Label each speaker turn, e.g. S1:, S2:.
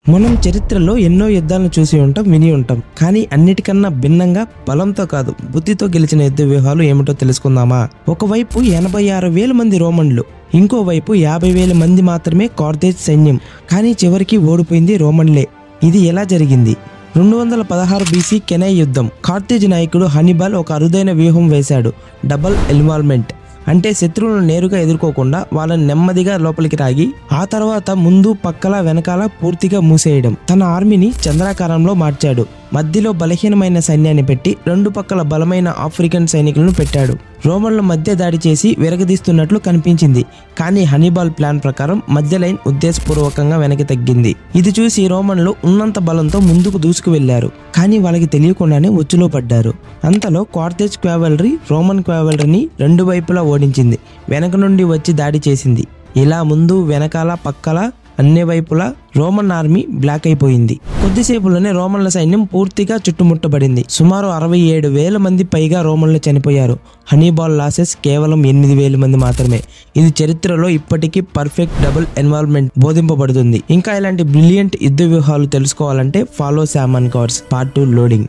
S1: మనం చరిత్రలో ఎన్నో యుద్ధాలను చూసి ఉంటాం, విని ఉంటాం. కానీ అన్నిటికన్నా భిన్నంగా బలంతో కాదు, బుద్ధితో గెలిచిన యుద్ధ వ్యూహాలు ఏమిటో తెలుసుకుందామా? ఒకవైపు 86,000 మంది రోమన్లు, ఇంకోవైపు 50,000 మంది మాత్రమే కార్తేజ్ సైన్యం. కానీ చివరికి ఓడిపోయింది రోమన్లే. ఇది ఎలా జరిగింది? 216 BC కెనై యుద్ధం. కార్తేజ్ నాయకుడు హన్నిబాల్ ఒక అరుదైన వ్యూహం వేశాడు, డబుల్ ఎన్వాల్వ్మెంట్. అంటే శత్రువులను నేరుగా ఎదుర్కోకుండా వాళ్ళని నెమ్మదిగా లోపలికి రాగి ఆ తర్వాత ముందు పక్కల వెనకాల పూర్తిగా మూసేయడం. తన ఆర్మీని చంద్రాకారంలో మార్చాడు. మధ్యలో బలహీనమైన సైన్యాన్ని పెట్టి రెండు పక్కల బలమైన ఆఫ్రికన్ సైనికులను పెట్టాడు. రోమన్ల మధ్య దాడి చేసి విరగదీస్తున్నట్లు కనిపించింది. కానీ హన్నిబాల్ ప్లాన్ ప్రకారం మధ్య లైన్ ఉద్దేశపూర్వకంగా వెనక్కి తగ్గింది. ఇది చూసి రోమన్లు ఉన్నంత బలంతో ముందుకు దూసుకు వెళ్లారు. కానీ వాళ్ళకి తెలియకుండానే ఉచ్చులో పడ్డారు. అంతలో కార్తేజ్ క్యావెలరీ రోమన్ క్యావెలరీని రెండు వైపులా ఓడించింది. వెనక నుండి వచ్చి దాడి చేసింది. ఇలా ముందు వెనకాల పక్కల అన్ని వైపులా రోమన్ ఆర్మీ బ్లాక్ అయిపోయింది. కొద్దిసేపులోనే రోమన్ల సైన్యం పూర్తిగా చుట్టుముట్టబడింది. సుమారు 67,000 మంది పైగా రోమన్లు చనిపోయారు. హన్నిబాల్ లాసెస్ కేవలం 8,000 మంది మాత్రమే. ఇది చరిత్రలో ఇప్పటికీ పర్ఫెక్ట్ డబుల్ ఎన్వాల్వ్మెంట్ బోధింపబడుతుంది. ఇంకా ఇలాంటి బ్రిలియంట్ యుద్ధ వ్యూహాలు తెలుసుకోవాలంటే ఫాలో శామన్ కార్స్ పార్ట్ 2 లోడింగ్.